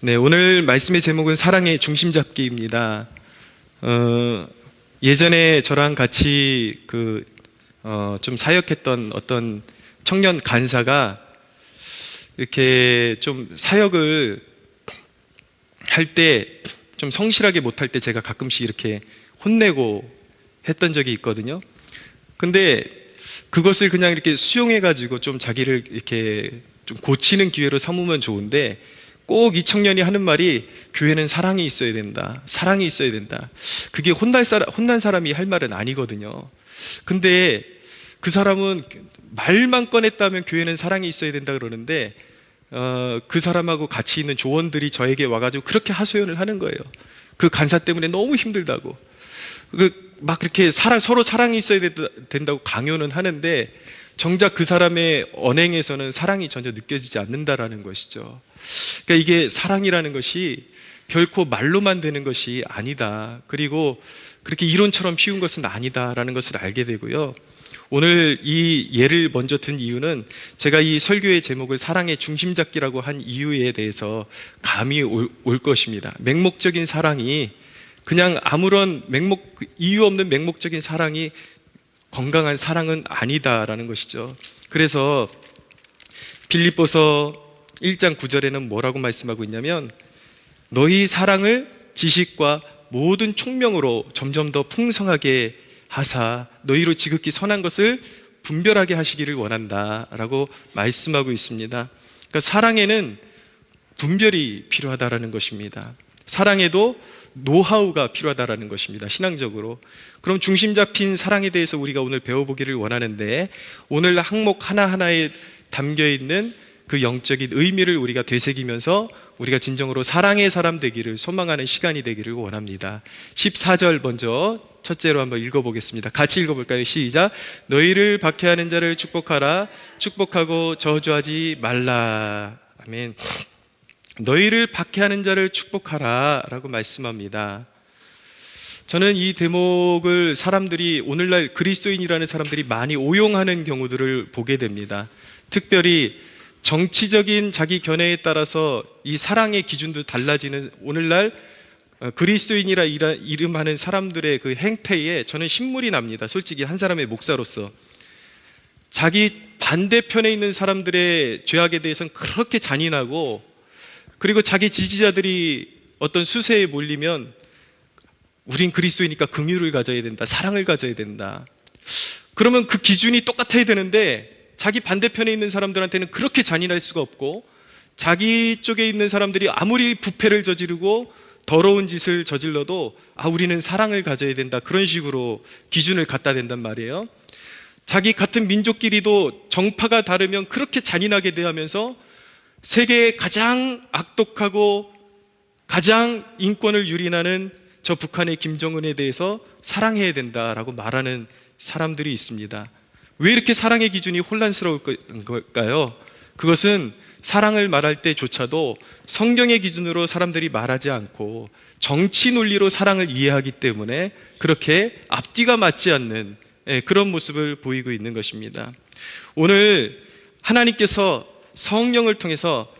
네, 오늘 말씀의 제목은 사랑의 중심 잡기입니다. 예전에 저랑 같이 좀 사역했던 어떤 청년 간사가 이렇게 좀 사역을 할 때 좀 성실하게 못할 때 제가 가끔씩 이렇게 혼내고 했던 적이 있거든요. 근데 그것을 그냥 이렇게 수용해가지고 좀 자기를 이렇게 좀 고치는 기회로 삼으면 좋은데, 꼭 이 청년이 하는 말이 교회는 사랑이 있어야 된다, 사랑이 있어야 된다. 그게 혼난 사람이 할 말은 아니거든요. 근데 그 사람은 말만 꺼냈다면 교회는 사랑이 있어야 된다 그러는데, 그 사람하고 같이 있는 조원들이 저에게 와가지고 그렇게 하소연을 하는 거예요. 그 간사 때문에 너무 힘들다고. 막 그렇게 서로 사랑이 있어야 된다고 강요는 하는데, 정작 그 사람의 언행에서는 사랑이 전혀 느껴지지 않는다라는 것이죠. 그러니까 이게 사랑이라는 것이 결코 말로만 되는 것이 아니다, 그리고 그렇게 이론처럼 쉬운 것은 아니다라는 것을 알게 되고요. 오늘 이 예를 먼저 든 이유는 제가 이 설교의 제목을 사랑의 중심 잡기라고 한 이유에 대해서 감이 올 것입니다. 맹목적인 사랑이, 그냥 아무런 이유 없는 맹목적인 사랑이 건강한 사랑은 아니다라는 것이죠. 그래서 빌립보서 1장 9절에는 뭐라고 말씀하고 있냐면, 너희 사랑을 지식과 모든 총명으로 점점 더 풍성하게 하사 너희로 지극히 선한 것을 분별하게 하시기를 원한다 라고 말씀하고 있습니다. 그러니까 사랑에는 분별이 필요하다라는 것입니다. 사랑에도 노하우가 필요하다라는 것입니다, 신앙적으로. 그럼 중심 잡힌 사랑에 대해서 우리가 오늘 배워보기를 원하는데, 오늘 항목 하나하나에 담겨있는 그 영적인 의미를 우리가 되새기면서 우리가 진정으로 사랑의 사람 되기를 소망하는 시간이 되기를 원합니다. 14절 먼저 첫째로 한번 읽어보겠습니다. 같이 읽어볼까요? 시작. 너희를 박해하는 자를 축복하라. 축복하고 저주하지 말라. 아멘. 너희를 박해하는 자를 축복하라 라고 말씀합니다. 저는 이 대목을 사람들이, 오늘날 그리스도인이라는 사람들이 많이 오용하는 경우들을 보게 됩니다. 특별히 정치적인 자기 견해에 따라서 이 사랑의 기준도 달라지는 오늘날 그리스도인이라 이름하는 사람들의 그 행태에 저는 신물이 납니다. 솔직히 한 사람의 목사로서. 자기 반대편에 있는 사람들의 죄악에 대해서는 그렇게 잔인하고, 그리고 자기 지지자들이 어떤 수세에 몰리면 우린 그리스도이니까 긍휼을 가져야 된다, 사랑을 가져야 된다. 그러면 그 기준이 똑같아야 되는데, 자기 반대편에 있는 사람들한테는 그렇게 잔인할 수가 없고, 자기 쪽에 있는 사람들이 아무리 부패를 저지르고 더러운 짓을 저질러도 우리는 사랑을 가져야 된다, 그런 식으로 기준을 갖다 댄단 말이에요. 자기 같은 민족끼리도 정파가 다르면 그렇게 잔인하게 대하면서 세계에 가장 악독하고 가장 인권을 유린하는 저 북한의 김정은에 대해서 사랑해야 된다라고 말하는 사람들이 있습니다. 왜 이렇게 사랑의 기준이 혼란스러울 걸까요? 그것은 사랑을 말할 때조차도 성경의 기준으로 사람들이 말하지 않고 정치 논리로 사랑을 이해하기 때문에 그렇게 앞뒤가 맞지 않는 그런 모습을 보이고 있는 것입니다. 오늘 하나님께서 성령을 통해서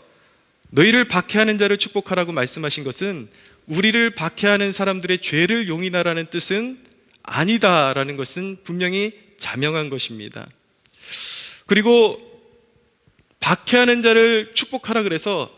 너희를 박해하는 자를 축복하라고 말씀하신 것은 우리를 박해하는 사람들의 죄를 용인하라는 뜻은 아니다라는 것은 분명히 자명한 것입니다. 그리고 박해하는 자를 축복하라 그래서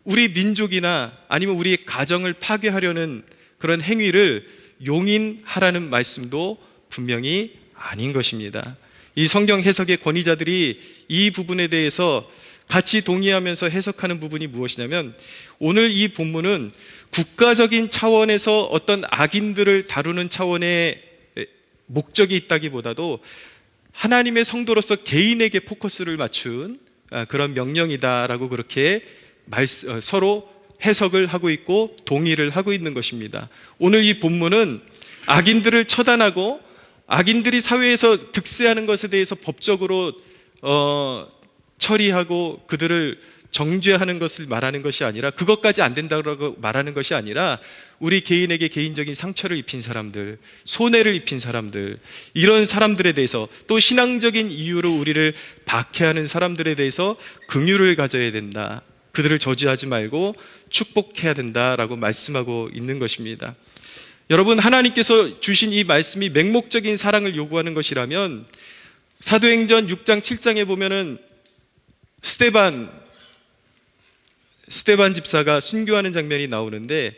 우리 민족이나 아니면 우리 가정을 파괴하려는 그런 행위를 용인하라는 말씀도 분명히 아닌 것입니다. 이 성경 해석의 권위자들이 이 부분에 대해서 같이 동의하면서 해석하는 부분이 무엇이냐면, 오늘 이 본문은 국가적인 차원에서 어떤 악인들을 다루는 차원의 목적이 있다기보다도 하나님의 성도로서 개인에게 포커스를 맞춘 그런 명령이다라고 그렇게 서로 해석을 하고 있고 동의를 하고 있는 것입니다. 오늘 이 본문은 악인들을 처단하고 악인들이 사회에서 득세하는 것에 대해서 법적으로 처리하고 그들을 정죄하는 것을 말하는 것이 아니라, 그것까지 안 된다고 말하는 것이 아니라, 우리 개인에게 개인적인 상처를 입힌 사람들, 손해를 입힌 사람들, 이런 사람들에 대해서, 또 신앙적인 이유로 우리를 박해하는 사람들에 대해서 긍휼을 가져야 된다, 그들을 저주하지 말고 축복해야 된다라고 말씀하고 있는 것입니다. 여러분, 하나님께서 주신 이 말씀이 맹목적인 사랑을 요구하는 것이라면 사도행전 6장 7장에 보면은 스데반 집사가 순교하는 장면이 나오는데,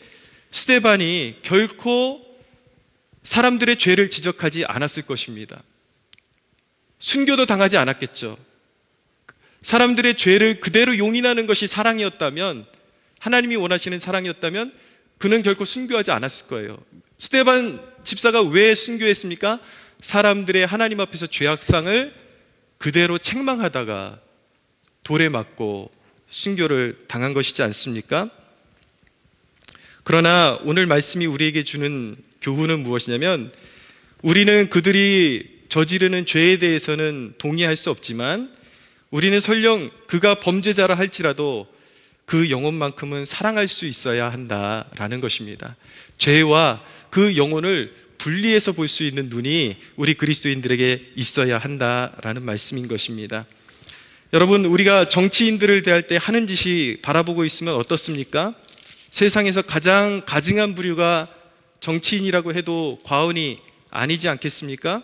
스데반이 결코 사람들의 죄를 지적하지 않았을 것입니다. 순교도 당하지 않았겠죠. 사람들의 죄를 그대로 용인하는 것이 사랑이었다면, 하나님이 원하시는 사랑이었다면 그는 결코 순교하지 않았을 거예요. 스데반 집사가 왜 순교했습니까? 사람들의 하나님 앞에서 죄악상을 그대로 책망하다가 돌에 맞고 순교를 당한 것이지 않습니까? 그러나 오늘 말씀이 우리에게 주는 교훈은 무엇이냐면, 우리는 그들이 저지르는 죄에 대해서는 동의할 수 없지만 우리는 설령 그가 범죄자라 할지라도 그 영혼만큼은 사랑할 수 있어야 한다라는 것입니다. 죄와 그 영혼을 분리해서 볼 수 있는 눈이 우리 그리스도인들에게 있어야 한다라는 말씀인 것입니다. 여러분, 우리가 정치인들을 대할 때 하는 짓이 바라보고 있으면 어떻습니까? 세상에서 가장 가증한 부류가 정치인이라고 해도 과언이 아니지 않겠습니까?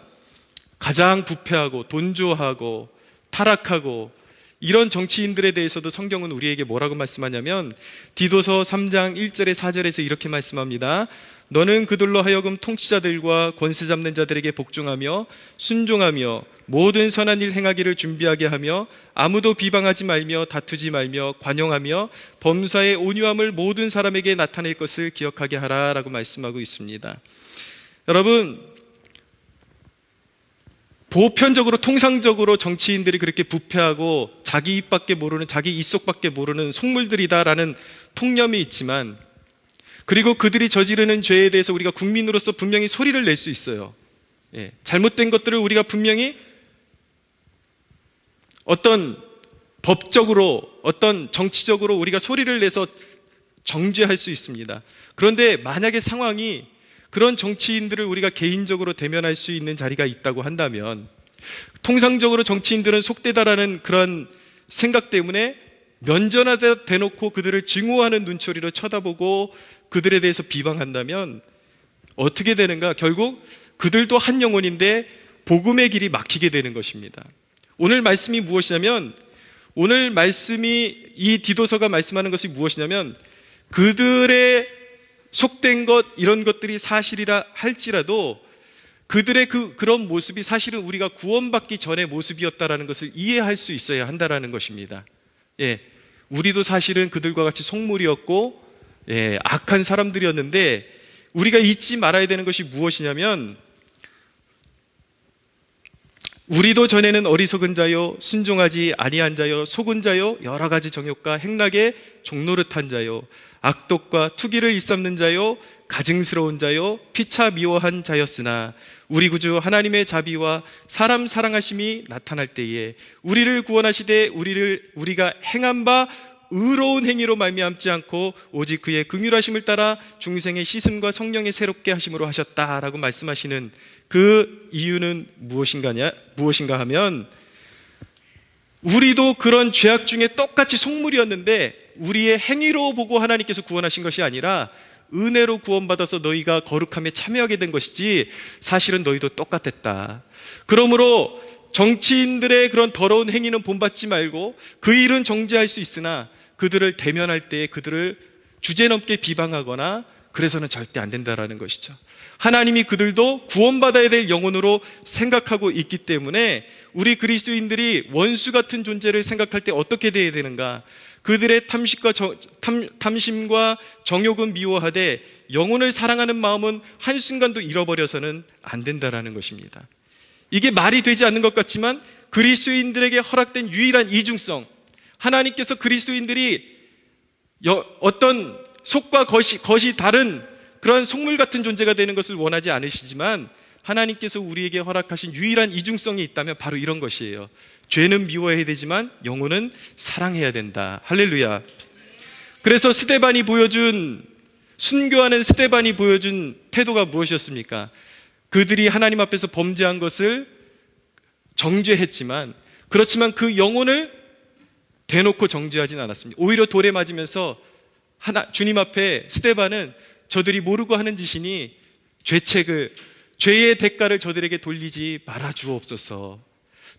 가장 부패하고 돈조하고 타락하고 이런 정치인들에 대해서도 성경은 우리에게 뭐라고 말씀하냐면, 디도서 3장 1절에 4절에서 이렇게 말씀합니다. 너는 그들로 하여금 통치자들과 권세 잡는 자들에게 복종하며 순종하며 모든 선한 일 행하기를 준비하게 하며 아무도 비방하지 말며 다투지 말며 관용하며 범사의 온유함을 모든 사람에게 나타낼 것을 기억하게 하라라고 말씀하고 있습니다. 여러분, 보편적으로 통상적으로 정치인들이 그렇게 부패하고 자기 입밖에 모르는, 자기 입속밖에 모르는 속물들이다라는 통념이 있지만, 그리고 그들이 저지르는 죄에 대해서 우리가 국민으로서 분명히 소리를 낼 수 있어요. 잘못된 것들을 우리가 분명히 어떤 법적으로, 어떤 정치적으로 우리가 소리를 내서 정죄할 수 있습니다. 그런데 만약에 상황이 그런 정치인들을 우리가 개인적으로 대면할 수 있는 자리가 있다고 한다면, 통상적으로 정치인들은 속되다라는 그런 생각 때문에 면전하다 대놓고 그들을 증오하는 눈초리로 쳐다보고 그들에 대해서 비방한다면 어떻게 되는가? 결국 그들도 한 영혼인데 복음의 길이 막히게 되는 것입니다. 오늘 말씀이 무엇이냐면, 오늘 말씀이, 이 디도서가 말씀하는 것이 무엇이냐면, 그들의 속된 것, 이런 것들이 사실이라 할지라도 그들의 그런 모습이 사실은 우리가 구원받기 전의 모습이었다라는 것을 이해할 수 있어야 한다라는 것입니다. 우리도 사실은 그들과 같이 속물이었고 악한 사람들이었는데, 우리가 잊지 말아야 되는 것이 무엇이냐면, 우리도 전에는 어리석은 자요 순종하지 아니한 자요 속은 자요 여러 가지 정욕과 행락에 종노릇한 자요 악독과 투기를 일삼는 자요 가증스러운 자요 피차 미워한 자였으나 우리 구주 하나님의 자비와 사람 사랑하심이 나타날 때에 우리를 구원하시되 우리가 행한 바 의로운 행위로 말미암지 않고 오직 그의 긍휼하심을 따라 중생의 씻음과 성령의 새롭게 하심으로 하셨다라고 말씀하시는 그 이유는 무엇인가 하면, 우리도 그런 죄악 중에 똑같이 속물이었는데 우리의 행위로 보고 하나님께서 구원하신 것이 아니라 은혜로 구원받아서 너희가 거룩함에 참여하게 된 것이지, 사실은 너희도 똑같았다. 그러므로 정치인들의 그런 더러운 행위는 본받지 말고 그 일은 정죄할 수 있으나 그들을 대면할 때 그들을 주제넘게 비방하거나 그래서는 절대 안 된다라는 것이죠. 하나님이 그들도 구원받아야 될 영혼으로 생각하고 있기 때문에 우리 그리스도인들이 원수 같은 존재를 생각할 때 어떻게 돼야 되는가? 그들의 탐심과 정욕은 미워하되 영혼을 사랑하는 마음은 한순간도 잃어버려서는 안 된다라는 것입니다. 이게 말이 되지 않는 것 같지만 그리스도인들에게 허락된 유일한 이중성, 하나님께서 그리스도인들이 어떤 속과 겉이 다른 그런 속물 같은 존재가 되는 것을 원하지 않으시지만, 하나님께서 우리에게 허락하신 유일한 이중성이 있다면 바로 이런 것이에요. 죄는 미워해야 되지만 영혼은 사랑해야 된다. 할렐루야. 그래서 순교하는 스데반이 보여준 태도가 무엇이었습니까? 그들이 하나님 앞에서 범죄한 것을 정죄했지만, 그렇지만 그 영혼을 대놓고 정죄하진 않았습니다. 오히려 돌에 맞으면서 주님 앞에 스데반은 저들이 모르고 하는 짓이니 죄의 대가를 저들에게 돌리지 말아 주옵소서.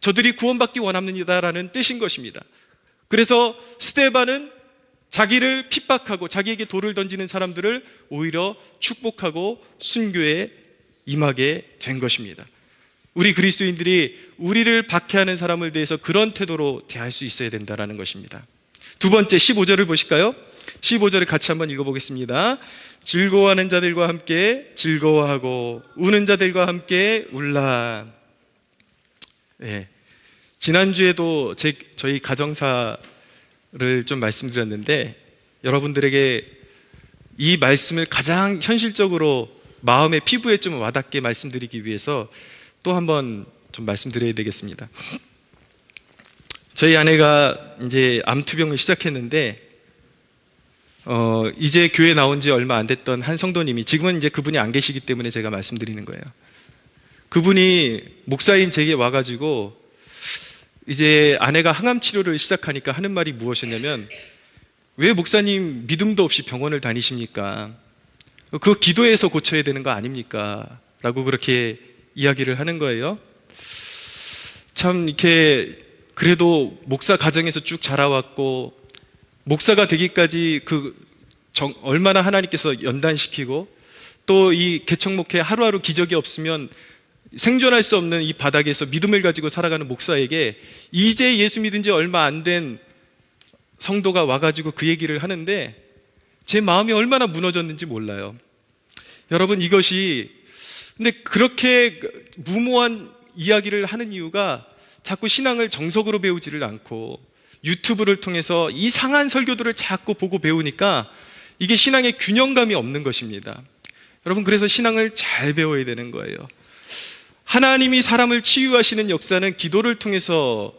저들이 구원받기 원합니다라는 뜻인 것입니다. 그래서 스데반은 자기를 핍박하고 자기에게 돌을 던지는 사람들을 오히려 축복하고 순교에 임하게 된 것입니다. 우리 그리스도인들이 우리를 박해하는 사람을 대해서 그런 태도로 대할 수 있어야 된다는 것입니다. 두 번째 15절을 보실까요? 15절을 같이 한번 읽어보겠습니다. 즐거워하는 자들과 함께 즐거워하고 우는 자들과 함께 울라. 네. 지난주에도 저희 가정사를 좀 말씀드렸는데 여러분들에게 이 말씀을 가장 현실적으로 마음의 피부에 좀 와닿게 말씀드리기 위해서 또 한번 좀 말씀드려야 되겠습니다. 저희 아내가 이제 암투병을 시작했는데 이제 교회 나온 지 얼마 안 됐던 한 성도님이, 지금은 이제 그분이 안 계시기 때문에 제가 말씀드리는 거예요. 그분이 목사인 제게 와가지고 이제 아내가 항암 치료를 시작하니까 하는 말이 무엇이었냐면, 왜 목사님 믿음도 없이 병원을 다니십니까? 그거 기도해서 고쳐야 되는 거 아닙니까? 라고 그렇게 이야기를 하는 거예요. 참 이렇게 그래도 목사 가정에서 쭉 자라왔고 목사가 되기까지 얼마나 하나님께서 연단시키고 또 이 개척목회 하루하루 기적이 없으면 생존할 수 없는 이 바닥에서 믿음을 가지고 살아가는 목사에게 이제 예수 믿은 지 얼마 안 된 성도가 와가지고 그 얘기를 하는데 제 마음이 얼마나 무너졌는지 몰라요. 여러분, 이것이 근데 그렇게 무모한 이야기를 하는 이유가 자꾸 신앙을 정석으로 배우지를 않고 유튜브를 통해서 이상한 설교들을 자꾸 보고 배우니까 이게 신앙의 균형감이 없는 것입니다. 여러분, 그래서 신앙을 잘 배워야 되는 거예요. 하나님이 사람을 치유하시는 역사는 기도를 통해서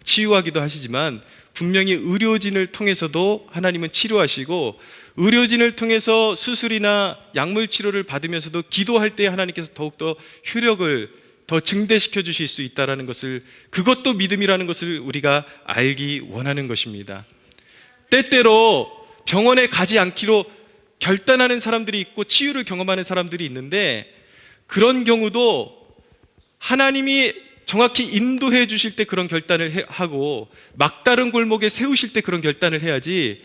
치유하기도 하시지만 분명히 의료진을 통해서도 하나님은 치료하시고, 의료진을 통해서 수술이나 약물 치료를 받으면서도 기도할 때 하나님께서 더욱더 효력을 더 증대시켜 주실 수 있다는 것을, 그것도 믿음이라는 것을 우리가 알기 원하는 것입니다. 때때로 병원에 가지 않기로 결단하는 사람들이 있고 치유를 경험하는 사람들이 있는데, 그런 경우도 하나님이 정확히 인도해 주실 때 그런 결단을 하고 막다른 골목에 세우실 때 그런 결단을 해야지,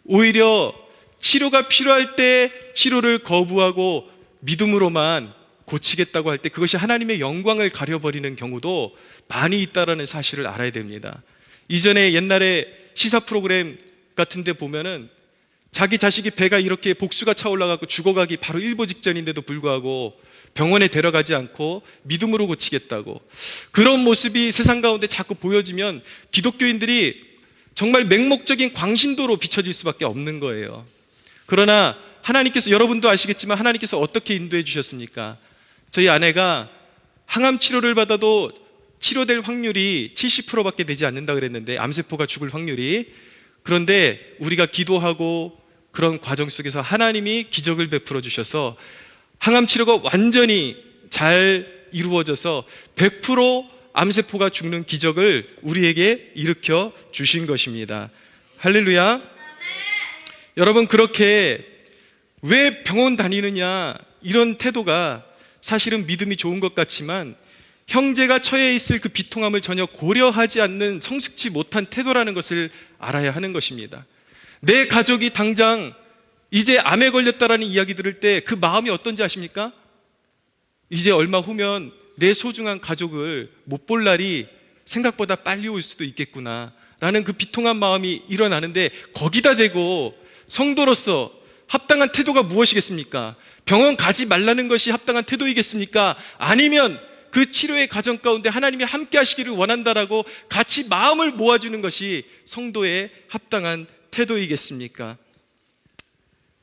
오히려 치료가 필요할 때 치료를 거부하고 믿음으로만 고치겠다고 할 때 그것이 하나님의 영광을 가려버리는 경우도 많이 있다는 사실을 알아야 됩니다. 이전에 옛날에 시사 프로그램 같은 데 보면은 자기 자식이 배가 이렇게 복수가 차올라가고 죽어가기 바로 일보 직전인데도 불구하고 병원에 데려가지 않고 믿음으로 고치겠다고, 그런 모습이 세상 가운데 자꾸 보여지면 기독교인들이 정말 맹목적인 광신도로 비춰질 수밖에 없는 거예요. 그러나 하나님께서, 여러분도 아시겠지만 하나님께서 어떻게 인도해 주셨습니까? 저희 아내가 항암 치료를 받아도 치료될 확률이 70%밖에 되지 않는다 그랬는데, 암세포가 죽을 확률이. 그런데 우리가 기도하고 그런 과정 속에서 하나님이 기적을 베풀어 주셔서 항암 치료가 완전히 잘 이루어져서 100% 암세포가 죽는 기적을 우리에게 일으켜 주신 것입니다. 할렐루야. 여러분, 그렇게 왜 병원 다니느냐, 이런 태도가 사실은 믿음이 좋은 것 같지만 형제가 처해 있을 그 비통함을 전혀 고려하지 않는 성숙지 못한 태도라는 것을 알아야 하는 것입니다. 내 가족이 당장 이제 암에 걸렸다라는 이야기 들을 때 그 마음이 어떤지 아십니까? 이제 얼마 후면 내 소중한 가족을 못 볼 날이 생각보다 빨리 올 수도 있겠구나 라는 그 비통한 마음이 일어나는데, 거기다 대고 성도로서 합당한 태도가 무엇이겠습니까? 병원 가지 말라는 것이 합당한 태도이겠습니까? 아니면 그 치료의 과정 가운데 하나님이 함께 하시기를 원한다라고 같이 마음을 모아주는 것이 성도의 합당한 태도이겠습니까?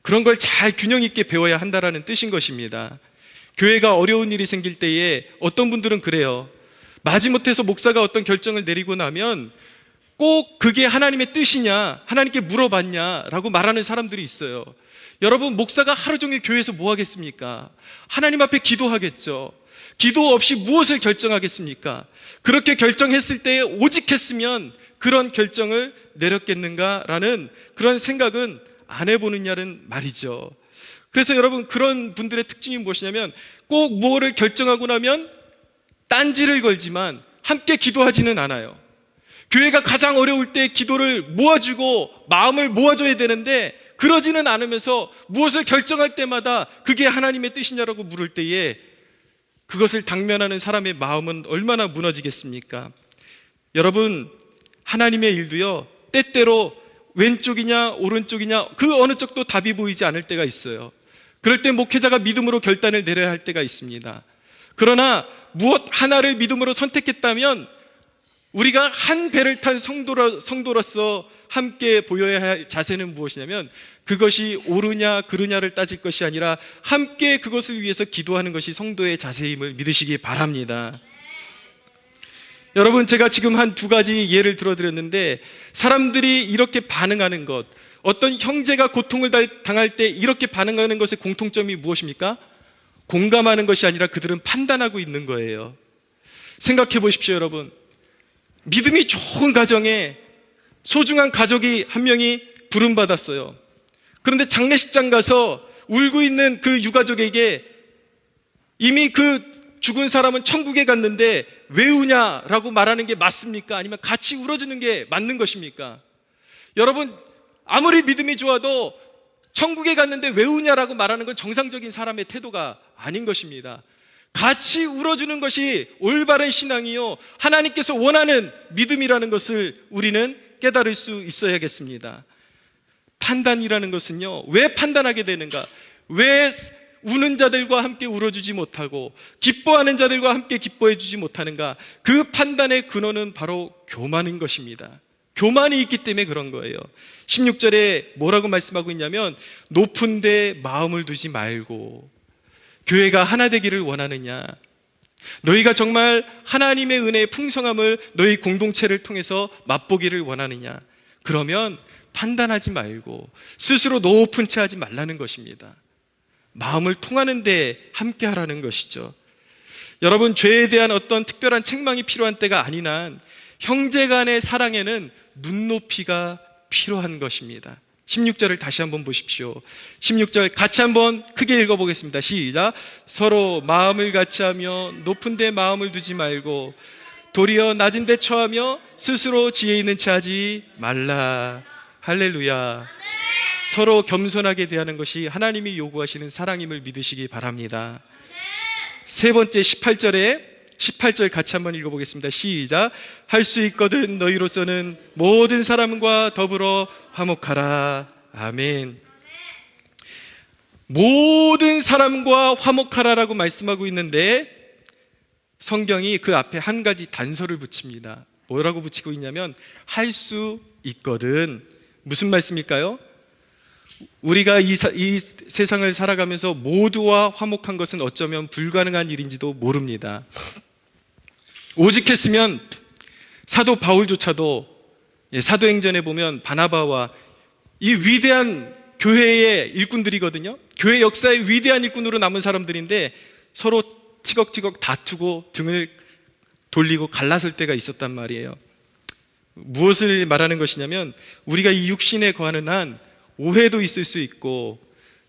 그런 걸 잘 균형 있게 배워야 한다라는 뜻인 것입니다. 교회가 어려운 일이 생길 때에 어떤 분들은 그래요. 마지못해서 목사가 어떤 결정을 내리고 나면 꼭 그게 하나님의 뜻이냐, 하나님께 물어봤냐라고 말하는 사람들이 있어요. 여러분, 목사가 하루 종일 교회에서 뭐 하겠습니까? 하나님 앞에 기도하겠죠. 기도 없이 무엇을 결정하겠습니까? 그렇게 결정했을 때에 오직 했으면 그런 결정을 내렸겠는가라는 그런 생각은 안 해보느냐는 말이죠. 그래서 여러분, 그런 분들의 특징이 무엇이냐면 꼭 뭐를 결정하고 나면 딴지를 걸지만 함께 기도하지는 않아요. 교회가 가장 어려울 때 기도를 모아주고 마음을 모아줘야 되는데 그러지는 않으면서 무엇을 결정할 때마다 그게 하나님의 뜻이냐라고 물을 때에 그것을 당면하는 사람의 마음은 얼마나 무너지겠습니까? 여러분, 하나님의 일도요, 때때로 왼쪽이냐 오른쪽이냐 그 어느 쪽도 답이 보이지 않을 때가 있어요. 그럴 때 목회자가 믿음으로 결단을 내려야 할 때가 있습니다. 그러나 무엇 하나를 믿음으로 선택했다면 우리가 한 배를 탄 성도로서 함께 보여야 할 자세는 무엇이냐면 그것이 옳으냐 그르냐를 따질 것이 아니라 함께 그것을 위해서 기도하는 것이 성도의 자세임을 믿으시기 바랍니다. 여러분, 제가 지금 한 두 가지 예를 들어드렸는데 사람들이 이렇게 반응하는 것, 어떤 형제가 고통을 당할 때 이렇게 반응하는 것의 공통점이 무엇입니까? 공감하는 것이 아니라 그들은 판단하고 있는 거예요. 생각해 보십시오, 여러분. 믿음이 좋은 가정에 소중한 가족이 한 명이 부름받았어요. 그런데 장례식장 가서 울고 있는 그 유가족에게 이미 그 죽은 사람은 천국에 갔는데 왜 우냐라고 말하는 게 맞습니까? 아니면 같이 울어주는 게 맞는 것입니까? 여러분, 아무리 믿음이 좋아도 천국에 갔는데 왜 우냐라고 말하는 건 정상적인 사람의 태도가 아닌 것입니다. 같이 울어주는 것이 올바른 신앙이요, 하나님께서 원하는 믿음이라는 것을 우리는 깨달을 수 있어야겠습니다. 판단이라는 것은요, 왜 판단하게 되는가? 왜 우는 자들과 함께 울어주지 못하고 기뻐하는 자들과 함께 기뻐해주지 못하는가? 그 판단의 근원은 바로 교만인 것입니다. 교만이 있기 때문에 그런 거예요. 16절에 뭐라고 말씀하고 있냐면 높은 데 마음을 두지 말고, 교회가 하나 되기를 원하느냐? 너희가 정말 하나님의 은혜의 풍성함을 너희 공동체를 통해서 맛보기를 원하느냐? 그러면 판단하지 말고 스스로 높은 채 하지 말라는 것입니다. 마음을 통하는 데 함께 하라는 것이죠. 여러분, 죄에 대한 어떤 특별한 책망이 필요한 때가 아닌 한 형제 간의 사랑에는 눈높이가 필요한 것입니다. 16절을 다시 한번 보십시오. 16절 같이 한번 크게 읽어보겠습니다. 시작. 서로 마음을 같이 하며 높은 데 마음을 두지 말고 도리어 낮은 데 처하며 스스로 지혜 있는 채 하지 말라. 할렐루야. 서로 겸손하게 대하는 것이 하나님이 요구하시는 사랑임을 믿으시기 바랍니다. 세 번째 18절 같이 한번 읽어보겠습니다. 시작. 할 수 있거든 너희로서는 모든 사람과 더불어 화목하라. 아멘. 모든 사람과 화목하라라고 말씀하고 있는데 성경이 그 앞에 한 가지 단서를 붙입니다. 뭐라고 붙이고 있냐면 할 수 있거든. 무슨 말씀일까요? 우리가 이 세상을 살아가면서 모두와 화목한 것은 어쩌면 불가능한 일인지도 모릅니다. 오직 했으면 사도 바울조차도 사도행전에 보면 바나바와 이 위대한 교회의 일꾼들이거든요. 교회 역사의 위대한 일꾼으로 남은 사람들인데 서로 티격티격 다투고 등을 돌리고 갈라설 때가 있었단 말이에요. 무엇을 말하는 것이냐면 우리가 이 육신에 거하는 한 오해도 있을 수 있고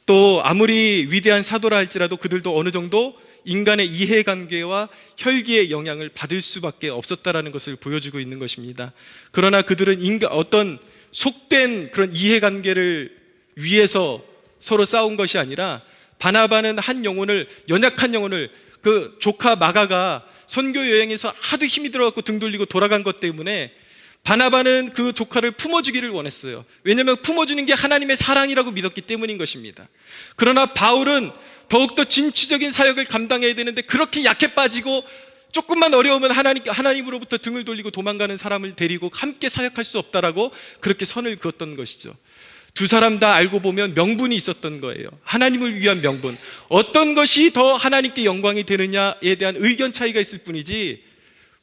또 아무리 위대한 사도라 할지라도 그들도 어느 정도 인간의 이해관계와 혈기의 영향을 받을 수밖에 없었다라는 것을 보여주고 있는 것입니다. 그러나 그들은 어떤 속된 그런 이해관계를 위해서 서로 싸운 것이 아니라 바나바는 한 영혼을, 연약한 영혼을, 그 조카 마가가 선교 여행에서 하도 힘이 들어갖고 등 돌리고 돌아간 것 때문에 바나바는 그 조카를 품어주기를 원했어요. 왜냐하면 품어주는 게 하나님의 사랑이라고 믿었기 때문인 것입니다. 그러나 바울은 더욱더 진취적인 사역을 감당해야 되는데 그렇게 약해 빠지고 조금만 어려우면 하나님으로부터 등을 돌리고 도망가는 사람을 데리고 함께 사역할 수 없다라고 그렇게 선을 그었던 것이죠. 두 사람 다 알고 보면 명분이 있었던 거예요. 하나님을 위한 명분. 어떤 것이 더 하나님께 영광이 되느냐에 대한 의견 차이가 있을 뿐이지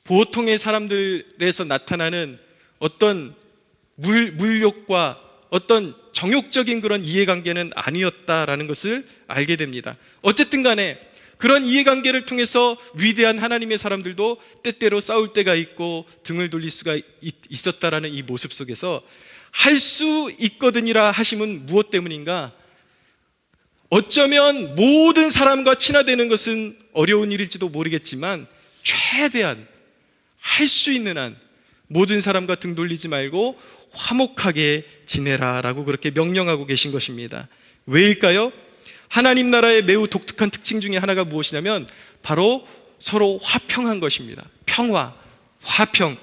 보통의 사람들에서 나타나는 어떤 물욕과 어떤 정욕적인 그런 이해관계는 아니었다라는 것을 알게 됩니다. 어쨌든 간에 그런 이해관계를 통해서 위대한 하나님의 사람들도 때때로 싸울 때가 있고 등을 돌릴 수가 있었다라는 이 모습 속에서 할 수 있거든이라 하심은 무엇 때문인가? 어쩌면 모든 사람과 친화되는 것은 어려운 일일지도 모르겠지만 최대한 할 수 있는 한 모든 사람과 등 돌리지 말고 화목하게 지내라 라고 그렇게 명령하고 계신 것입니다. 왜일까요? 하나님 나라의 매우 독특한 특징 중에 하나가 무엇이냐면 바로 서로 화평한 것입니다. 평화, 화평.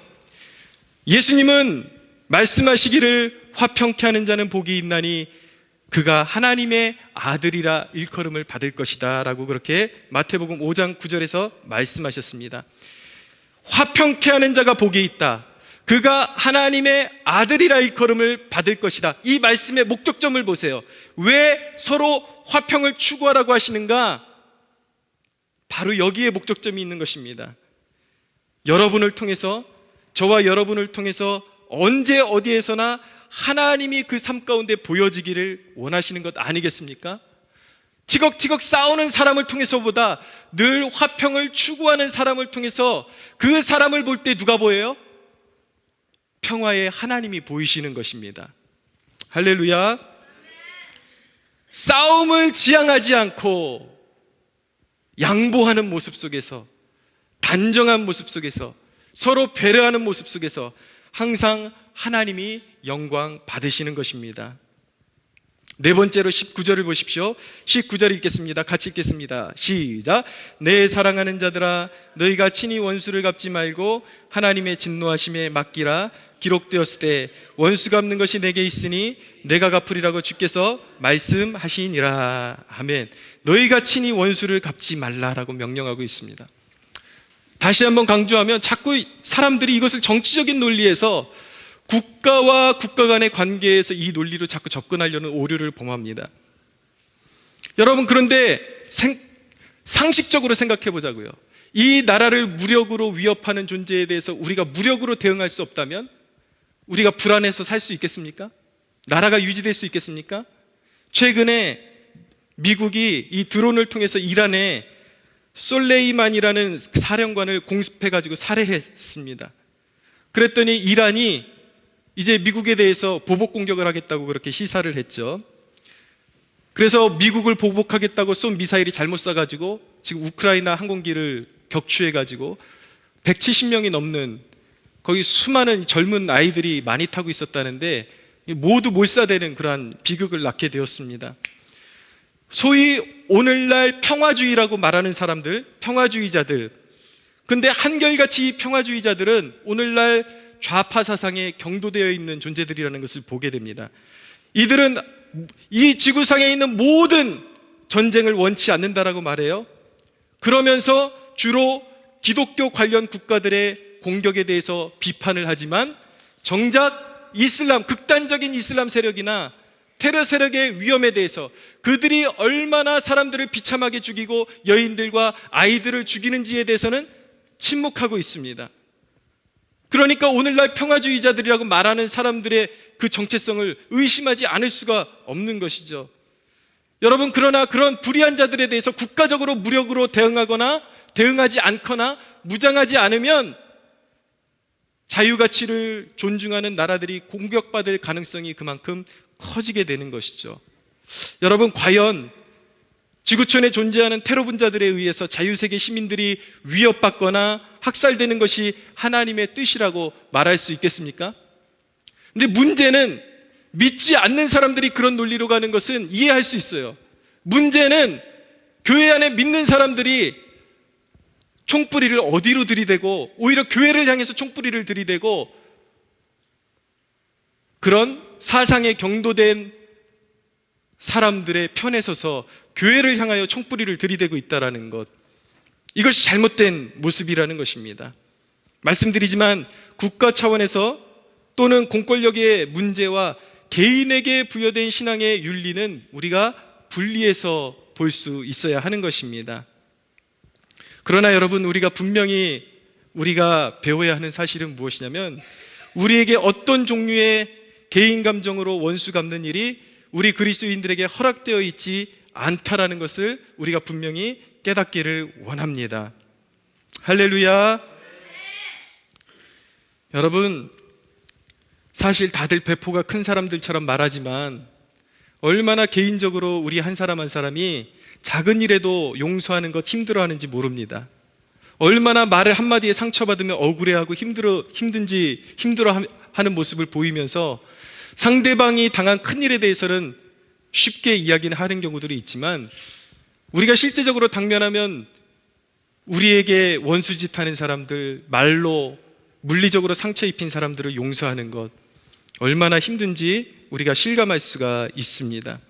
예수님은 말씀하시기를 화평케 하는 자는 복이 있나니 그가 하나님의 아들이라 일컬음을 받을 것이다 라고 그렇게 마태복음 5장 9절에서 말씀하셨습니다. 화평케 하는 자가 복이 있다. 그가 하나님의 아들이라 일컬음을 받을 것이다. 이 말씀의 목적점을 보세요. 왜 서로 화평을 추구하라고 하시는가? 바로 여기에 목적점이 있는 것입니다. 여러분을 통해서, 저와 여러분을 통해서 언제 어디에서나 하나님이 그 삶 가운데 보여지기를 원하시는 것 아니겠습니까? 티격티격 싸우는 사람을 통해서보다 늘 화평을 추구하는 사람을 통해서 그 사람을 볼 때 누가 보여요? 평화의 하나님이 보이시는 것입니다. 할렐루야. 싸움을 지향하지 않고 양보하는 모습 속에서, 단정한 모습 속에서, 서로 배려하는 모습 속에서 항상 하나님이 영광 받으시는 것입니다. 네 번째로 19절을 보십시오. 19절 읽겠습니다. 같이 읽겠습니다. 시작. 내 사랑하는 자들아, 너희가 친히 원수를 갚지 말고 하나님의 진노하심에 맡기라. 기록되었을 때 원수 갚는 것이 내게 있으니 내가 갚으리라고 주께서 말씀하시니라. 아멘. 너희가 친히 원수를 갚지 말라라고 명령하고 있습니다. 다시 한번 강조하면 자꾸 사람들이 이것을 정치적인 논리에서, 국가와 국가 간의 관계에서 이 논리로 자꾸 접근하려는 오류를 범합니다. 여러분, 그런데 상식적으로 생각해 보자고요. 이 나라를 무력으로 위협하는 존재에 대해서 우리가 무력으로 대응할 수 없다면 우리가 불안해서 살 수 있겠습니까? 나라가 유지될 수 있겠습니까? 최근에 미국이 이 드론을 통해서 이란에 솔레이만이라는 사령관을 공습해가지고 살해했습니다. 그랬더니 이란이 이제 미국에 대해서 보복 공격을 하겠다고 그렇게 시사를 했죠. 그래서 미국을 보복하겠다고 쏜 미사일이 잘못 쏴가지고 지금 우크라이나 항공기를 격추해가지고 170명이 넘는, 거기 수많은 젊은 아이들이 많이 타고 있었다는데 모두 몰사되는 그러한 비극을 낳게 되었습니다. 소위 오늘날 평화주의라고 말하는 사람들, 평화주의자들, 근데 한결같이 이 평화주의자들은 오늘날 좌파 사상에 경도되어 있는 존재들이라는 것을 보게 됩니다. 이들은 이 지구상에 있는 모든 전쟁을 원치 않는다라고 말해요. 그러면서 주로 기독교 관련 국가들의 공격에 대해서 비판을 하지만 정작 이슬람, 극단적인 이슬람 세력이나 테러 세력의 위험에 대해서, 그들이 얼마나 사람들을 비참하게 죽이고 여인들과 아이들을 죽이는지에 대해서는 침묵하고 있습니다. 그러니까 오늘날 평화주의자들이라고 말하는 사람들의 그 정체성을 의심하지 않을 수가 없는 것이죠. 여러분, 그러나 그런 불의한 자들에 대해서 국가적으로 무력으로 대응하거나 대응하지 않거나 무장하지 않으면 자유가치를 존중하는 나라들이 공격받을 가능성이 그만큼 커지게 되는 것이죠. 여러분, 과연 지구촌에 존재하는 테러 분자들에 의해서 자유세계 시민들이 위협받거나 학살되는 것이 하나님의 뜻이라고 말할 수 있겠습니까? 근데 문제는 믿지 않는 사람들이 그런 논리로 가는 것은 이해할 수 있어요. 문제는 교회 안에 믿는 사람들이 총뿌리를 어디로 들이대고, 오히려 교회를 향해서 총뿌리를 들이대고 그런 사상에 경도된 사람들의 편에 서서 교회를 향하여 총뿌리를 들이대고 있다는 것, 이것이 잘못된 모습이라는 것입니다. 말씀드리지만 국가 차원에서 또는 공권력의 문제와 개인에게 부여된 신앙의 윤리는 우리가 분리해서 볼 수 있어야 하는 것입니다. 그러나 여러분, 우리가 분명히 배워야 하는 사실은 무엇이냐면, 우리에게 어떤 종류의 개인 감정으로 원수 갚는 일이 우리 그리스도인들에게 허락되어 있지 않다라는 것을 우리가 분명히 깨닫기를 원합니다. 할렐루야. 여러분, 사실 다들 배포가 큰 사람들처럼 말하지만 얼마나 개인적으로 우리 한 사람 한 사람이 작은 일에도 용서하는 것 힘들어하는지 모릅니다. 얼마나 말을 한마디에 상처받으면 억울해하고 힘들어하는 모습을 보이면서 상대방이 당한 큰 일에 대해서는 쉽게 이야기는 하는 경우들이 있지만 우리가 실제적으로 당면하면 우리에게 원수짓하는 사람들, 말로 물리적으로 상처 입힌 사람들을 용서하는 것 얼마나 힘든지 우리가 실감할 수가 있습니다.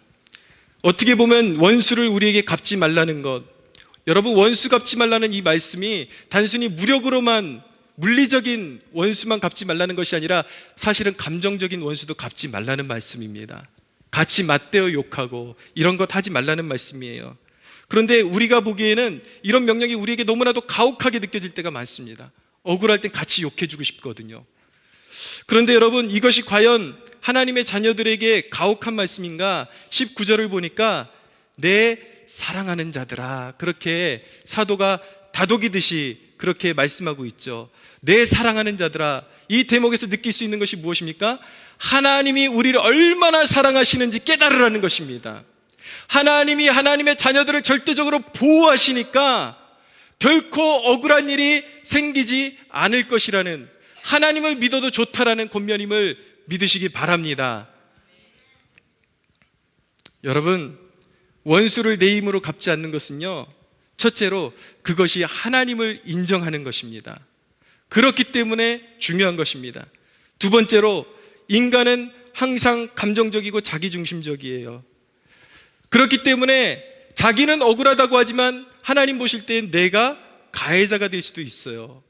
어떻게 보면 원수를 우리에게 갚지 말라는 것, 여러분 원수 갚지 말라는 이 말씀이 단순히 무력으로만 물리적인 원수만 갚지 말라는 것이 아니라 사실은 감정적인 원수도 갚지 말라는 말씀입니다. 같이 맞대어 욕하고 이런 것 하지 말라는 말씀이에요. 그런데 우리가 보기에는 이런 명령이 우리에게 너무나도 가혹하게 느껴질 때가 많습니다. 억울할 땐 같이 욕해주고 싶거든요. 그런데 여러분, 이것이 과연 하나님의 자녀들에게 가혹한 말씀인가? 19절을 보니까 내 사랑하는 자들아, 그렇게 사도가 다독이듯이 그렇게 말씀하고 있죠. 내 사랑하는 자들아, 이 대목에서 느낄 수 있는 것이 무엇입니까? 하나님이 우리를 얼마나 사랑하시는지 깨달으라는 것입니다. 하나님이 하나님의 자녀들을 절대적으로 보호하시니까 결코 억울한 일이 생기지 않을 것이라는, 하나님을 믿어도 좋다라는 권면임을 믿으시기 바랍니다. 여러분, 원수를 내 힘으로 갚지 않는 것은요, 첫째로 그것이 하나님을 인정하는 것입니다. 그렇기 때문에 중요한 것입니다. 두 번째로 인간은 항상 감정적이고 자기중심적이에요. 그렇기 때문에 자기는 억울하다고 하지만 하나님 보실 때엔 내가 가해자가 될 수도 있어요.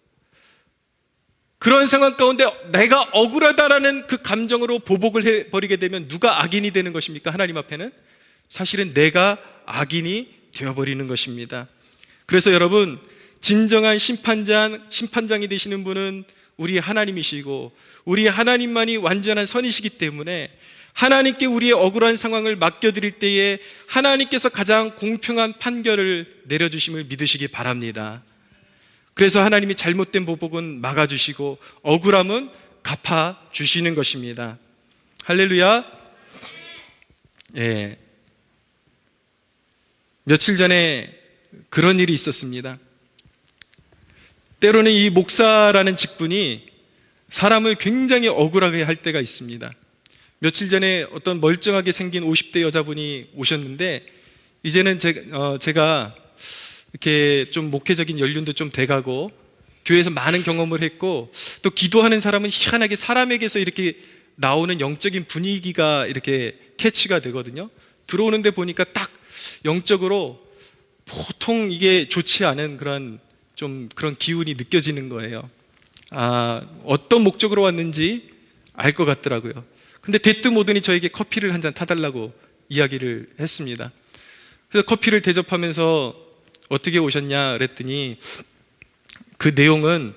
그런 상황 가운데 내가 억울하다라는 그 감정으로 보복을 해버리게 되면 누가 악인이 되는 것입니까? 하나님 앞에는 사실은 내가 악인이 되어버리는 것입니다. 그래서 여러분, 진정한 심판장이 되시는 분은 우리 하나님이시고 우리 하나님만이 완전한 선이시기 때문에 하나님께 우리의 억울한 상황을 맡겨드릴 때에 하나님께서 가장 공평한 판결을 내려주심을 믿으시기 바랍니다. 그래서 하나님이 잘못된 보복은 막아주시고 억울함은 갚아주시는 것입니다. 할렐루야. 예. 며칠 전에 그런 일이 있었습니다. 때로는 이 목사라는 직분이 사람을 굉장히 억울하게 할 때가 있습니다. 며칠 전에 어떤 멀쩡하게 생긴 50대 여자분이 오셨는데, 이제는 제가 이렇게 좀 목회적인 연륜도 좀 돼가고 교회에서 많은 경험을 했고, 또 기도하는 사람은 희한하게 사람에게서 이렇게 나오는 영적인 분위기가 이렇게 캐치가 되거든요. 들어오는데 보니까 딱 영적으로 보통 이게 좋지 않은 그런 기운이 느껴지는 거예요. 어떤 목적으로 왔는지 알 것 같더라고요. 근데 대뜸 오더니 저에게 커피를 한 잔 타달라고 이야기를 했습니다. 그래서 커피를 대접하면서 어떻게 오셨냐 그랬더니 그 내용은,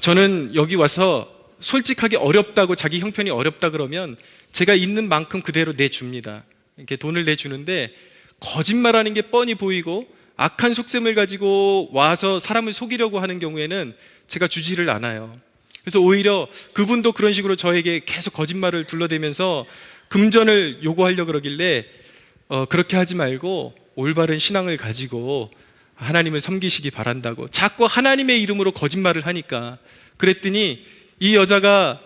저는 여기 와서 솔직하게 어렵다고, 자기 형편이 어렵다 그러면 제가 있는 만큼 그대로 내줍니다. 이렇게 돈을 내주는데 거짓말하는 게 뻔히 보이고 악한 속셈을 가지고 와서 사람을 속이려고 하는 경우에는 제가 주지를 않아요. 그래서 오히려 그분도 그런 식으로 저에게 계속 거짓말을 둘러대면서 금전을 요구하려고 그러길래 그렇게 하지 말고 올바른 신앙을 가지고 하나님을 섬기시기 바란다고 자꾸 하나님의 이름으로 거짓말을 하니까, 그랬더니 이 여자가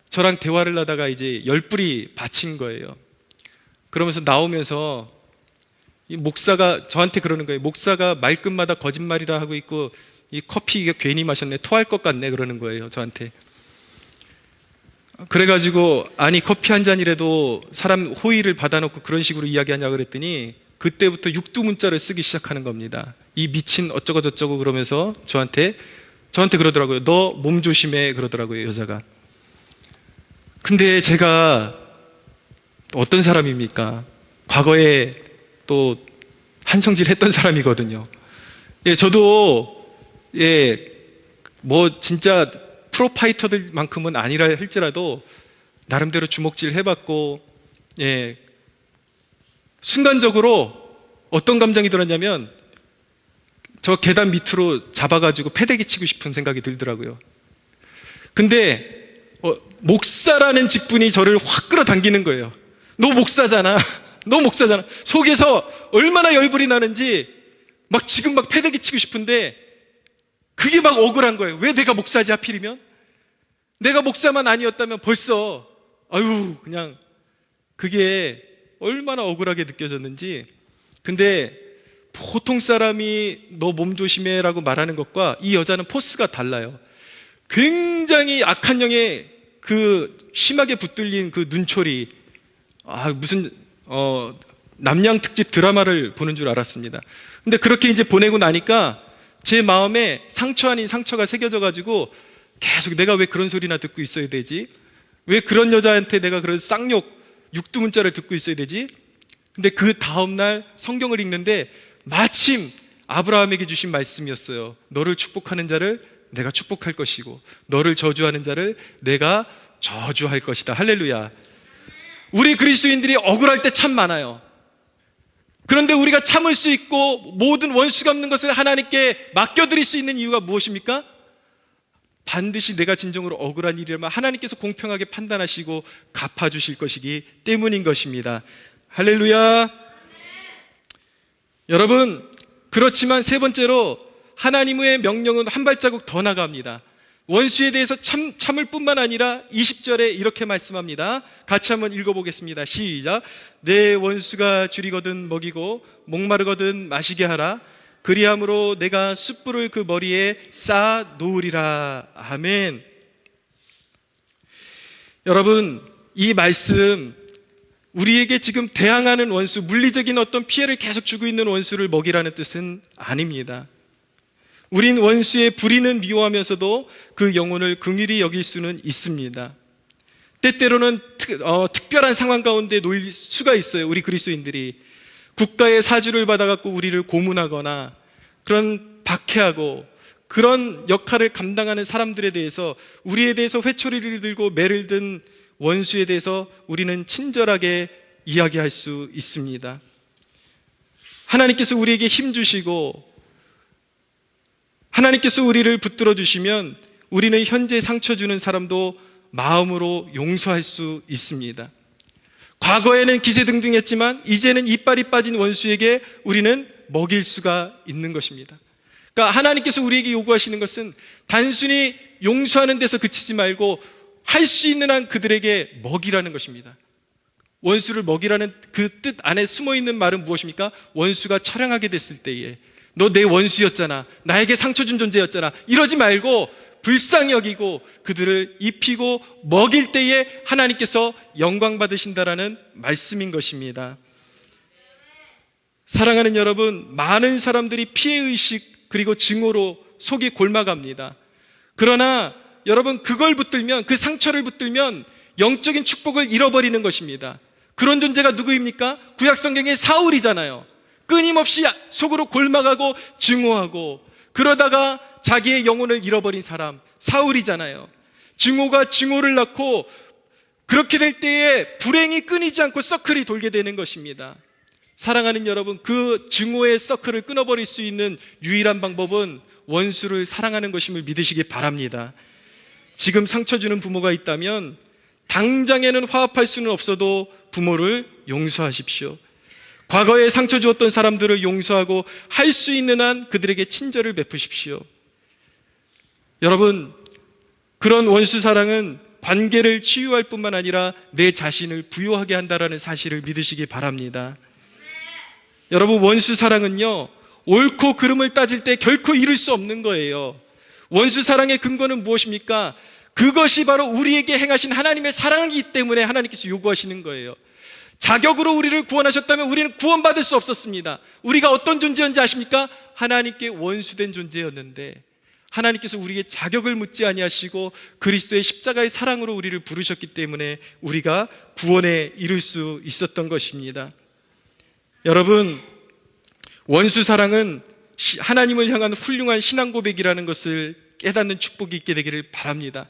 저랑 대화를 하다가 이제 열불이 받친 거예요. 그러면서 나오면서 이 목사가 저한테 그러는 거예요. 목사가 말끝마다 거짓말이라 하고 있고 이 커피 이게 괜히 마셨네, 토할 것 같네 그러는 거예요, 저한테. 그래가지고 아니 커피 한 잔이라도 사람 호의를 받아놓고 그런 식으로 이야기하냐고 그랬더니 그때부터 육두문자를 쓰기 시작하는 겁니다. 이 미친 어쩌고 저쩌고 그러면서 저한테 그러더라고요. 너 몸 조심해 그러더라고요, 여자가. 근데 제가 어떤 사람입니까? 과거에 또 한성질 했던 사람이거든요. 예, 저도 뭐 진짜 프로파이터들만큼은 아니라 할지라도 나름대로 주먹질 해봤고, 순간적으로 어떤 감정이 들었냐면 저 계단 밑으로 잡아가지고 패대기 치고 싶은 생각이 들더라고요. 근데 목사라는 직분이 저를 확 끌어당기는 거예요. 너 목사잖아. 너 목사잖아. 속에서 얼마나 열불이 나는지 지금 패대기 치고 싶은데 그게 억울한 거예요. 왜 내가 목사지 하필이면? 내가 목사만 아니었다면 벌써 그냥 그게 얼마나 억울하게 느껴졌는지. 근데 보통 사람이 너 몸 조심해 라고 말하는 것과 이 여자는 포스가 달라요. 굉장히 악한 영에 심하게 붙들린 그 눈초리, 무슨 남양 특집 드라마를 보는 줄 알았습니다. 근데 그렇게 이제 보내고 나니까 제 마음에 상처 아닌 상처가 새겨져 가지고 계속 내가 왜 그런 소리나 듣고 있어야 되지? 왜 그런 여자한테 내가 그런 쌍욕 육두문자를 듣고 있어야 되지? 근데 그 다음날 성경을 읽는데 마침 아브라함에게 주신 말씀이었어요. 너를 축복하는 자를 내가 축복할 것이고 너를 저주하는 자를 내가 저주할 것이다. 할렐루야. 우리 그리스도인들이 억울할 때 참 많아요. 그런데 우리가 참을 수 있고 모든 원수가 없는 것을 하나님께 맡겨드릴 수 있는 이유가 무엇입니까? 반드시 내가 진정으로 억울한 일이라면 하나님께서 공평하게 판단하시고 갚아주실 것이기 때문인 것입니다. 할렐루야. 여러분, 그렇지만 세 번째로 하나님의 명령은 한 발자국 더 나갑니다. 원수에 대해서 참을 뿐만 아니라 20절에 이렇게 말씀합니다. 같이 한번 읽어보겠습니다. 시작. 내 원수가 줄이거든 먹이고 목마르거든 마시게 하라. 그리함으로 내가 숯불을 그 머리에 쌓아 놓으리라. 아멘. 여러분, 이 말씀 우리에게 지금 대항하는 원수, 물리적인 어떤 피해를 계속 주고 있는 원수를 먹이라는 뜻은 아닙니다. 우린 원수의 불의는 미워하면서도 그 영혼을 긍휼히 여길 수는 있습니다. 때때로는 특별한 상황 가운데 놓일 수가 있어요. 우리 그리스도인들이 국가의 사주를 받아갖고 우리를 고문하거나 그런 박해하고 그런 역할을 감당하는 사람들에 대해서 우리에 대해서 회초리를 들고 매를 든 원수에 대해서 우리는 친절하게 이야기할 수 있습니다. 하나님께서 우리에게 힘 주시고 하나님께서 우리를 붙들어 주시면 우리는 현재 상처 주는 사람도 마음으로 용서할 수 있습니다. 과거에는 기세등등했지만 이제는 이빨이 빠진 원수에게 우리는 먹일 수가 있는 것입니다. 그러니까 하나님께서 우리에게 요구하시는 것은 단순히 용서하는 데서 그치지 말고 할 수 있는 한 그들에게 먹이라는 것입니다. 원수를 먹이라는 그 뜻 안에 숨어있는 말은 무엇입니까? 원수가 처량하게 됐을 때에 너 내 원수였잖아, 나에게 상처 준 존재였잖아, 이러지 말고 불쌍히 여기고 그들을 입히고 먹일 때에 하나님께서 영광 받으신다라는 말씀인 것입니다. 사랑하는 여러분, 많은 사람들이 피해의식 그리고 증오로 속이 골마갑니다. 그러나 여러분, 그걸 붙들면, 그 상처를 붙들면 영적인 축복을 잃어버리는 것입니다. 그런 존재가 누구입니까? 구약성경의 사울이잖아요. 끊임없이 속으로 골마가고 증오하고 그러다가 자기의 영혼을 잃어버린 사람, 사울이잖아요. 증오가 증오를 낳고 그렇게 될 때에 불행이 끊이지 않고 서클이 돌게 되는 것입니다. 사랑하는 여러분, 그 증오의 서클을 끊어버릴 수 있는 유일한 방법은 원수를 사랑하는 것임을 믿으시기 바랍니다. 지금 상처 주는 부모가 있다면 당장에는 화합할 수는 없어도 부모를 용서하십시오. 과거에 상처 주었던 사람들을 용서하고 할 수 있는 한 그들에게 친절을 베푸십시오. 여러분, 그런 원수 사랑은 관계를 치유할 뿐만 아니라 내 자신을 부유하게 한다는 사실을 믿으시기 바랍니다. 여러분, 원수 사랑은요, 옳고 그름을 따질 때 결코 이룰 수 없는 거예요. 원수 사랑의 근거는 무엇입니까? 그것이 바로 우리에게 행하신 하나님의 사랑이기 때문에 하나님께서 요구하시는 거예요. 자격으로 우리를 구원하셨다면 우리는 구원받을 수 없었습니다. 우리가 어떤 존재였는지 아십니까? 하나님께 원수된 존재였는데 하나님께서 우리에게 자격을 묻지 아니하시고 그리스도의 십자가의 사랑으로 우리를 부르셨기 때문에 우리가 구원에 이룰 수 있었던 것입니다. 여러분, 원수 사랑은 하나님을 향한 훌륭한 신앙 고백이라는 것을 깨닫는 축복이 있게 되기를 바랍니다.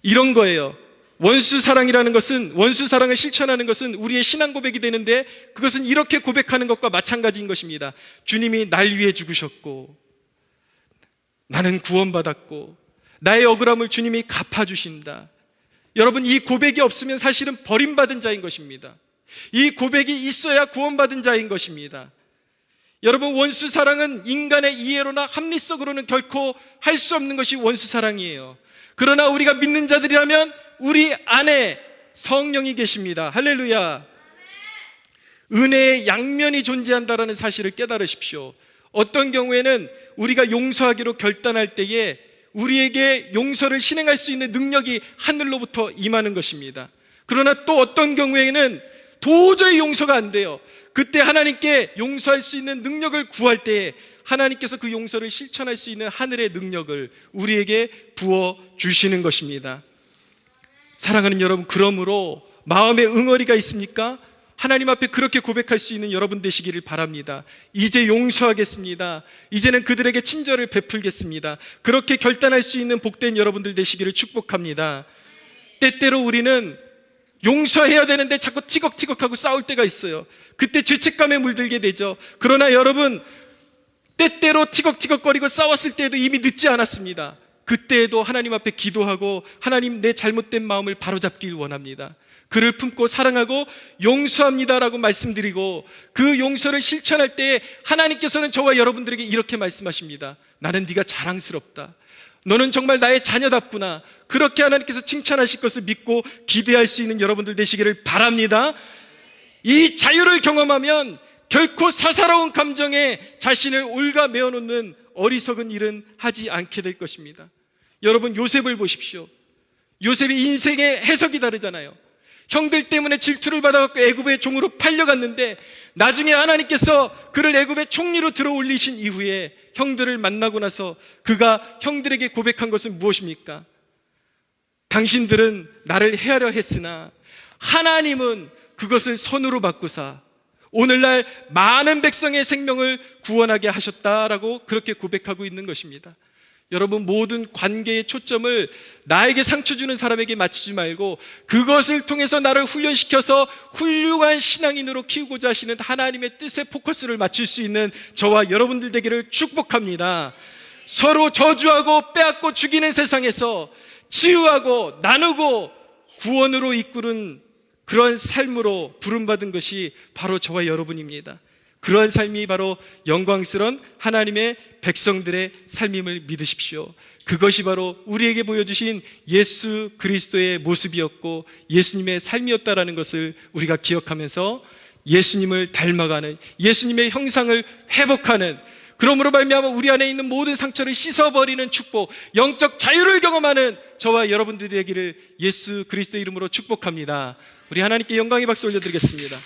이런 거예요. 원수 사랑이라는 것은, 원수 사랑을 실천하는 것은 우리의 신앙 고백이 되는데 그것은 이렇게 고백하는 것과 마찬가지인 것입니다. 주님이 날 위해 죽으셨고 나는 구원받았고 나의 억울함을 주님이 갚아주신다. 여러분, 이 고백이 없으면 사실은 버림받은 자인 것입니다. 이 고백이 있어야 구원받은 자인 것입니다. 여러분, 원수 사랑은 인간의 이해로나 합리성으로는 결코 할 수 없는 것이 원수 사랑이에요. 그러나 우리가 믿는 자들이라면 우리 안에 성령이 계십니다. 할렐루야. 은혜의 양면이 존재한다는 사실을 깨달으십시오. 어떤 경우에는 우리가 용서하기로 결단할 때에 우리에게 용서를 실행할 수 있는 능력이 하늘로부터 임하는 것입니다. 그러나 또 어떤 경우에는 도저히 용서가 안 돼요. 그때 하나님께 용서할 수 있는 능력을 구할 때에 하나님께서 그 용서를 실천할 수 있는 하늘의 능력을 우리에게 부어주시는 것입니다. 사랑하는 여러분, 그러므로 마음에 응어리가 있습니까? 하나님 앞에 그렇게 고백할 수 있는 여러분 되시기를 바랍니다. 이제 용서하겠습니다. 이제는 그들에게 친절을 베풀겠습니다. 그렇게 결단할 수 있는 복된 여러분들 되시기를 축복합니다. 때때로 우리는 용서해야 되는데 자꾸 티격태격하고 싸울 때가 있어요. 그때 죄책감에 물들게 되죠. 그러나 여러분, 때때로 티격태격거리고 싸웠을 때에도 이미 늦지 않았습니다. 그때에도 하나님 앞에 기도하고 하나님, 내 잘못된 마음을 바로잡길 원합니다. 그를 품고 사랑하고 용서합니다라고 말씀드리고 그 용서를 실천할 때에 하나님께서는 저와 여러분들에게 이렇게 말씀하십니다. 나는 네가 자랑스럽다. 너는 정말 나의 자녀답구나. 그렇게 하나님께서 칭찬하실 것을 믿고 기대할 수 있는 여러분들 되시기를 바랍니다. 이 자유를 경험하면 결코 사사로운 감정에 자신을 올가매어 놓는 어리석은 일은 하지 않게 될 것입니다. 여러분, 요셉을 보십시오. 요셉이 인생의 해석이 다르잖아요. 형들 때문에 질투를 받아갖고 애굽의 종으로 팔려갔는데 나중에 하나님께서 그를 애굽의 총리로 들어올리신 이후에 형들을 만나고 나서 그가 형들에게 고백한 것은 무엇입니까? 당신들은 나를 해하려 했으나 하나님은 그것을 선으로 바꾸사 오늘날 많은 백성의 생명을 구원하게 하셨다라고 그렇게 고백하고 있는 것입니다. 여러분, 모든 관계의 초점을 나에게 상처 주는 사람에게 맞추지 말고 그것을 통해서 나를 훈련시켜서 훌륭한 신앙인으로 키우고자 하시는 하나님의 뜻에 포커스를 맞출 수 있는 저와 여러분들 되기를 축복합니다. 서로 저주하고 빼앗고 죽이는 세상에서 치유하고 나누고 구원으로 이끄는 그런 삶으로 부름받은 것이 바로 저와 여러분입니다. 그러한 삶이 바로 영광스러운 하나님의 백성들의 삶임을 믿으십시오. 그것이 바로 우리에게 보여주신 예수 그리스도의 모습이었고 예수님의 삶이었다라는 것을 우리가 기억하면서 예수님을 닮아가는, 예수님의 형상을 회복하는, 그러므로 말미암아 우리 안에 있는 모든 상처를 씻어버리는 축복, 영적 자유를 경험하는 저와 여러분들이 되기를 예수 그리스도의 이름으로 축복합니다. 우리 하나님께 영광의 박수 올려드리겠습니다.